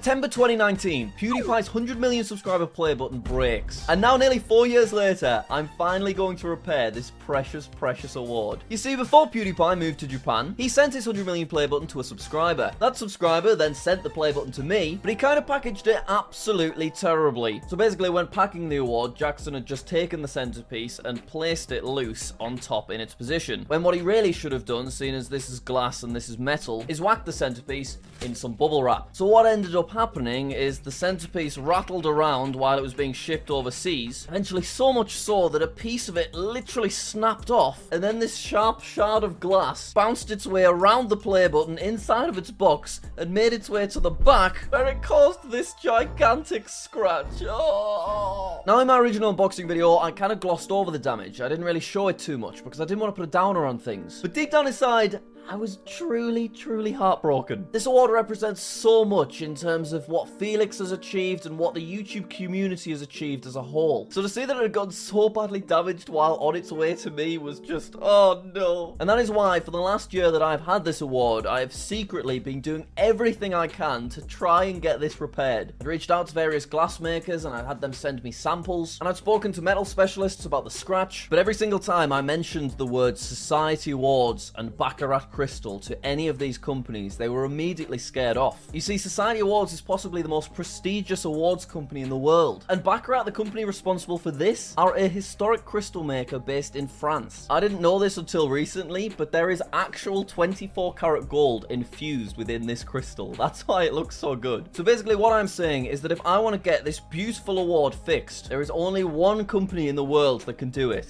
September 2019, PewDiePie's 100 million subscriber play button breaks. And now nearly 4 years later, I'm finally going to repair this precious, precious award. You see, before PewDiePie moved to Japan, he sent his 100 million play button to a subscriber. That subscriber then sent the play button to me, but he kind of packaged it absolutely terribly. So basically, when packing the award, Jackson had just taken the centerpiece and placed it loose on top in its position. When what he really should have done, seeing as this is glass and this is metal, is whack the centerpiece in some bubble wrap. So what ended up happening is the centerpiece rattled around while it was being shipped overseas, eventually so much so that a piece of it literally snapped off, and then this sharp shard of glass bounced its way around the play button inside of its box and made its way to the back, where it caused this gigantic scratch. Oh. Now in my original unboxing video, I kind of glossed over the damage. I didn't really show it too much because I didn't want to put a downer on things. But deep down inside, I was truly, truly heartbroken. This award represents so much in terms of what Felix has achieved and what the YouTube community has achieved as a whole. So to see that it had gotten so badly damaged while on its way to me was just, oh no. And that is why for the last year that I've had this award, I have secretly been doing everything I can to try and get this repaired. I've reached out to various glass makers and I've had them send me samples, and I've spoken to metal specialists about the scratch, but every single time I mentioned the words Society Awards and Baccarat Crystal to any of these companies, they were immediately scared off. You see, Society Awards is possibly the most prestigious awards company in the world, and Baccarat, the company responsible for this, are a historic crystal maker based in France. I didn't know this until recently, but there is actual 24 karat gold infused within this crystal. That's why it looks so good. So basically what I'm saying is that if I want to get this beautiful award fixed, there is only one company in the world that can do it.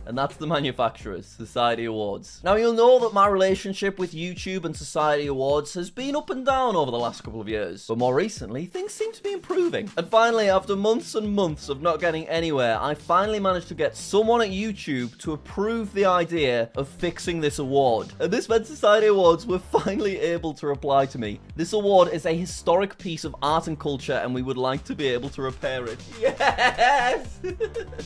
And that's the manufacturers, Society Awards. Now, you'll know that my relationship with YouTube and Society Awards has been up and down over the last couple of years. But more recently, things seem to be improving. And finally, after months and months of not getting anywhere, I finally managed to get someone at YouTube to approve the idea of fixing this award. And this meant Society Awards were finally able to reply to me. This award is a historic piece of art and culture, and we would like to be able to repair it. Yes!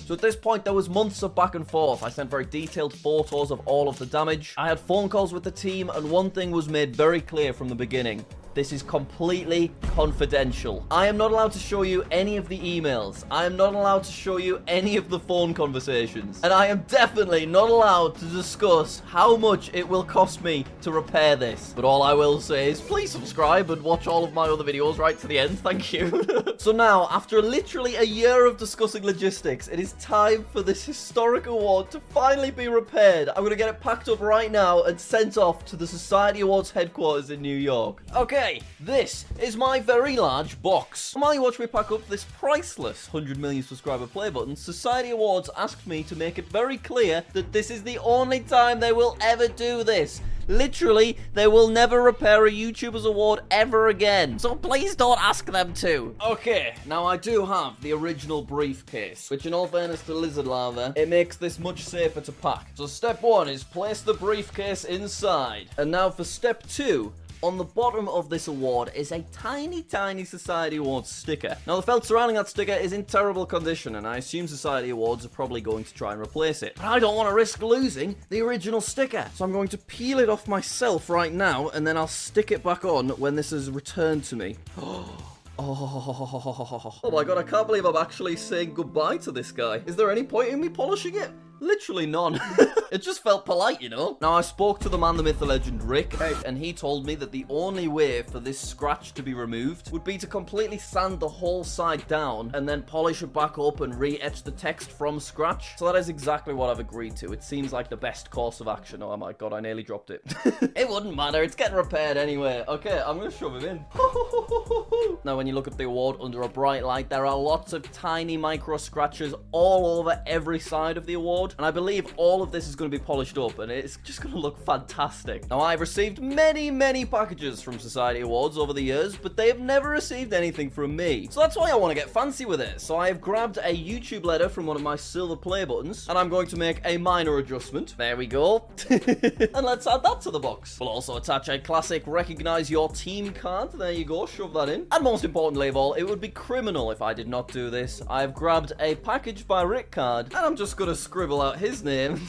So at this point, there was months of back and forth. I sent very detailed photos of all of the damage. I had phone calls with the team, and one thing was made very clear from the beginning. This is completely confidential. I am not allowed to show you any of the emails. I am not allowed to show you any of the phone conversations. And I am definitely not allowed to discuss how much it will cost me to repair this. But all I will say is please subscribe and watch all of my other videos right to the end. Thank you. So now, after literally a year of discussing logistics, it is time for this historic award to finally be repaired. I'm going to get it packed up right now and sent off to the Society Awards headquarters in New York. Okay. This is my very large box. While you watch me pack up this priceless 100 million subscriber play button, Society Awards asked me to make it very clear that this is the only time they will ever do this. Literally, they will never repair a YouTuber's award ever again. So please don't ask them to. Okay, now I do have the original briefcase, which in all fairness to Lizard Lava, it makes this much safer to pack. So step 1 is place the briefcase inside. And now for step 2, on the bottom of this award is a tiny, tiny Society Awards sticker. Now, the felt surrounding that sticker is in terrible condition, and I assume Society Awards are probably going to try and replace it. But I don't want to risk losing the original sticker, so I'm going to peel it off myself right now, and then I'll stick it back on when this is returned to me. Oh my god, I can't believe I'm actually saying goodbye to this guy. Is there any point in me polishing it? Literally none. It just felt polite, you know? Now, I spoke to the man, the myth, the legend, Rick, and he told me that the only way for this scratch to be removed would be to completely sand the whole side down and then polish it back up and re-etch the text from scratch. So that is exactly what I've agreed to. It seems like the best course of action. Oh my god, I nearly dropped it. It wouldn't matter. It's getting repaired anyway. Okay, I'm gonna shove him in. Now, when you look at the award under a bright light, there are lots of tiny micro scratches all over every side of the award. And I believe all of this is going to be polished up, and it's just going to look fantastic. Now, I've received many, many packages from Society Awards over the years, but they have never received anything from me. So that's why I want to get fancy with it. So I have grabbed a YouTube letter from one of my silver play buttons, and I'm going to make a minor adjustment. There we go. And let's add that to the box. We'll also attach a classic Recognize Your Team card. There you go, shove that in. And most importantly of all, it would be criminal if I did not do this. I've grabbed a package by Rick card, and I'm just going to scribble out his name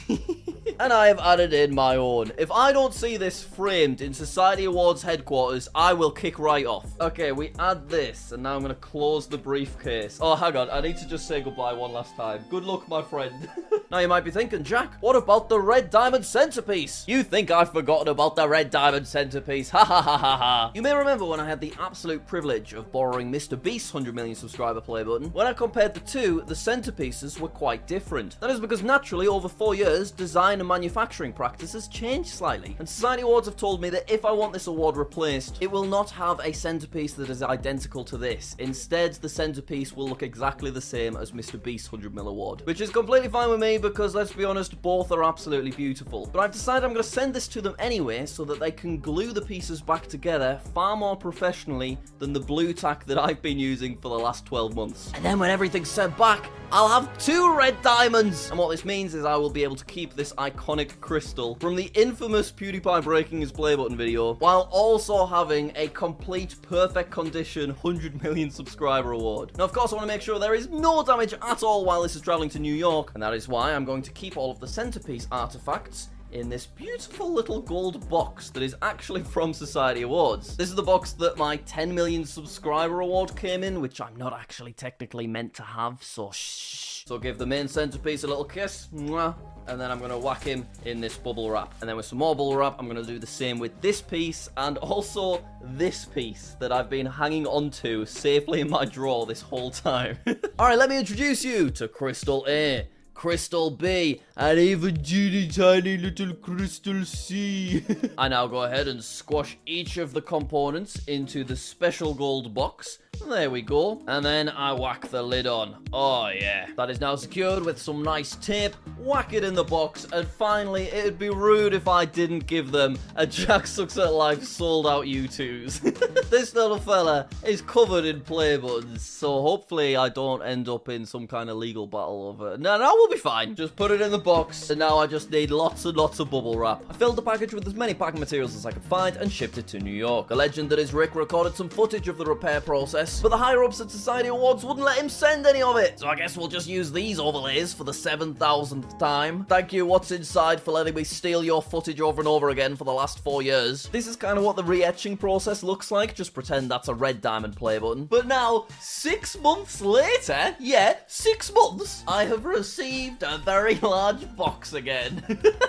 And I have added in my own. If I don't see this framed in Society Awards headquarters, I will kick right off. Okay, we add this, and now I'm gonna close the briefcase. Oh, hang on, I need to just say goodbye one last time. Good luck, my friend. Now you might be thinking, Jack, what about the red diamond centerpiece? You think I've forgotten about the red diamond centerpiece? Ha ha ha ha ha. You may remember when I had the absolute privilege of borrowing Mr. Beast's 100 million subscriber play button. When I compared the two, the centerpieces were quite different. That is because naturally, over 4 years, design and manufacturing practices changed slightly. And Society Awards have told me that if I want this award replaced, it will not have a centerpiece that is identical to this. Instead, the centerpiece will look exactly the same as Mr. Beast's 100 mil award, which is completely fine with me because, let's be honest, both are absolutely beautiful. But I've decided I'm going to send this to them anyway so that they can glue the pieces back together far more professionally than the blue tack that I've been using for the last 12 months. And then when everything's sent back, I'll have 2 red diamonds! And what this means is I will be able to keep this iconic crystal from the infamous PewDiePie breaking his play button video, while also having a complete, perfect condition 100 million subscriber award. Now, of course, I want to make sure there is no damage at all while this is traveling to New York, and that is why I'm going to keep all of the centerpiece artifacts in this beautiful little gold box that is actually from Society Awards. This is the box that my 10 million subscriber award came in, which I'm not actually technically meant to have, so shh. So give the main centerpiece a little kiss, mwah, and then I'm going to whack him in this bubble wrap. And then with some more bubble wrap, I'm going to do the same with this piece and also this piece that I've been hanging onto safely in my drawer this whole time. Alright, let me introduce you to Crystal A, Crystal B, and even teeny tiny little Crystal C. I now go ahead and squash each of the components into the special gold box. There we go. And then I whack the lid on. Oh yeah. That is now secured with some nice tape. Whack it in the box. And finally, it'd be rude if I didn't give them a JackSucksAtLife sold out U2s. This little fella is covered in play buttons, so hopefully I don't end up in some kind of legal battle over it. No, we'll be fine. Just put it in the box, and now I just need lots and lots of bubble wrap. I filled the package with as many packing materials as I could find and shipped it to New York. The legend that is Rick recorded some footage of the repair process, but the higher-ups at Society Awards wouldn't let him send any of it. So I guess we'll just use these overlays for the 7,000th time. Thank you, What's Inside, for letting me steal your footage over and over again for the last 4 years. This is kind of what the re-etching process looks like. Just pretend that's a red diamond play button. But now, 6 months later, yeah, 6 months, I have received a very large box again.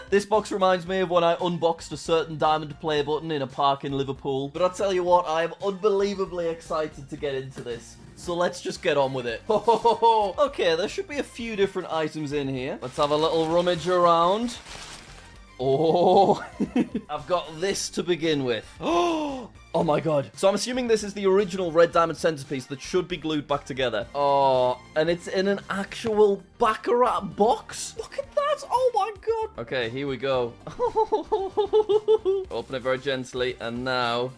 This box reminds me of when I unboxed a certain diamond play button in a park in Liverpool. But I'll tell you what, I am unbelievably excited to get into this. So let's just get on with it. Okay, there should be a few different items in here. Let's have a little rummage around. Oh, I've got this to begin with. Oh my god. So I'm assuming this is the original red diamond centerpiece that should be glued back together. Oh, and it's in an actual Baccarat box? Look at that. Oh my god. Okay, here we go. Open it very gently, and now...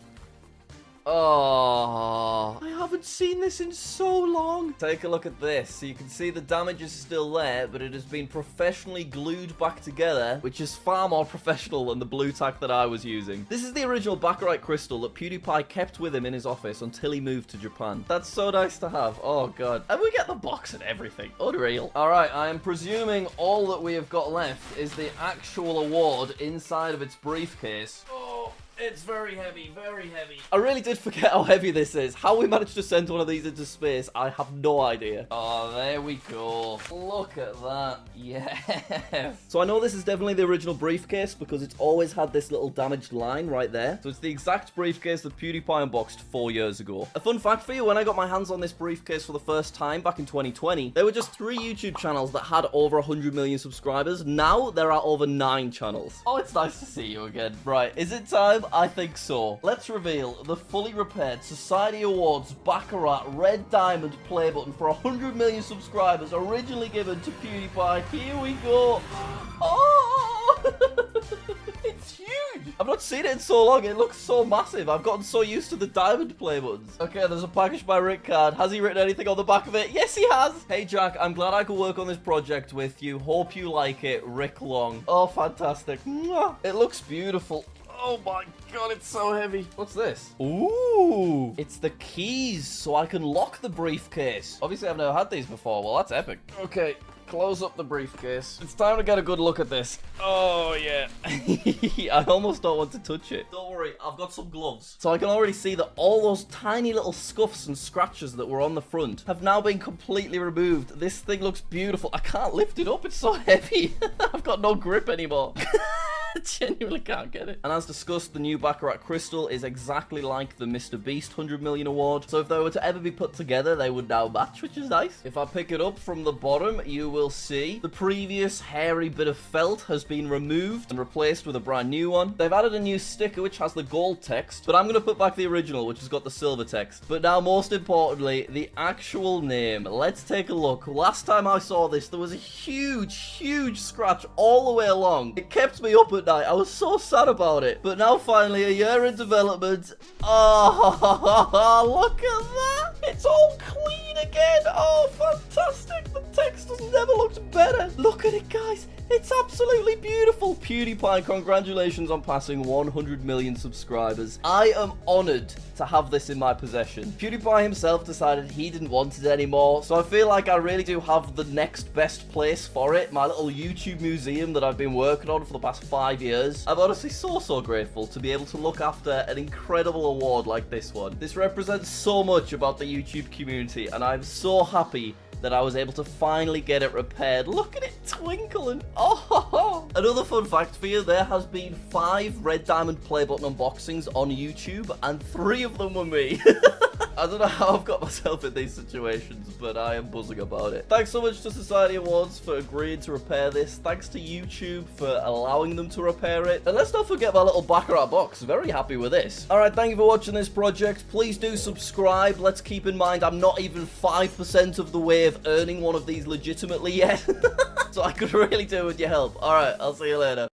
Oh, I haven't seen this in so long. Take a look at this. So you can see the damage is still there, but it has been professionally glued back together, which is far more professional than the blue tack that I was using. This is the original Baccarat crystal that PewDiePie kept with him in his office until he moved to Japan. That's so nice to have. Oh, God. And we get the box and everything. Unreal. All right, I am presuming all that we have got left is the actual award inside of its briefcase. Oh. It's very heavy, very heavy. I really did forget how heavy this is. How we managed to send one of these into space, I have no idea. Oh, there we go. Look at that. Yeah. So I know this is definitely the original briefcase because it's always had this little damaged line right there. So it's the exact briefcase that PewDiePie unboxed 4 years ago. A fun fact for you, when I got my hands on this briefcase for the first time back in 2020, there were just 3 YouTube channels that had over 100 million subscribers. Now there are over 9 channels. Oh, it's nice to see you again. Right, is it time? I think so. Let's reveal the fully repaired Society Awards Baccarat Red Diamond play button for 100 million subscribers, originally given to PewDiePie. Here we go. Oh! It's huge. I've not seen it in so long. It looks so massive. I've gotten so used to the diamond play buttons. Okay, there's a package by Rick card. Has he written anything on the back of it? Yes, he has. Hey, Jack, I'm glad I could work on this project with you. Hope you like it. Rick Long. Oh, fantastic. Mwah. It looks beautiful. Oh my god, it's so heavy. What's this? Ooh, it's the keys so I can lock the briefcase. Obviously, I've never had these before. Well, that's epic. Okay, close up the briefcase. It's time to get a good look at this. Oh, yeah. I almost don't want to touch it. Don't worry, I've got some gloves. So I can already see that all those tiny little scuffs and scratches that were on the front have now been completely removed. This thing looks beautiful. I can't lift it up. It's so heavy. I've got no grip anymore. I genuinely can't get it. And as discussed, the new Baccarat crystal is exactly like the Mr. Beast 100 million award. So if they were to ever be put together, they would now match, which is nice. If I pick it up from the bottom, you will see the previous hairy bit of felt has been removed and replaced with a brand new one. They've added a new sticker which has the gold text, but I'm going to put back the original, which has got the silver text. But now, most importantly, the actual name. Let's take a look. Last time I saw this, there was a huge scratch all the way along. It kept me up at night. I was so sad about it. But now, finally, a year in development. Oh, look at that. It's all clean again. Oh, fantastic. The text has never looked better. Look at it, guys. It's absolutely beautiful. PewDiePie, congratulations on passing 100 million subscribers. I am honored to have this in my possession. PewDiePie himself decided he didn't want it anymore, so I feel like I really do have the next best place for it, my little YouTube museum that I've been working on for the past 5 years. I'm honestly so grateful to be able to look after an incredible award like this one. This represents so much about the YouTube community, and I'm so happy that I was able to finally get it repaired. Look at it twinkling. Oh, another fun fact for you, there has been 5 Red Diamond play button unboxings on YouTube, and 3 of them were me. I don't know how I've got myself in these situations, but I am buzzing about it. Thanks so much to Society Awards for agreeing to repair this. Thanks to YouTube for allowing them to repair it. And let's not forget my little Baccarat box. Very happy with this. Alright, thank you for watching this project. Please do subscribe. Let's keep in mind I'm not even 5% of the way of earning one of these legitimately yet. So I could really do with your help. Alright, I'll see you later.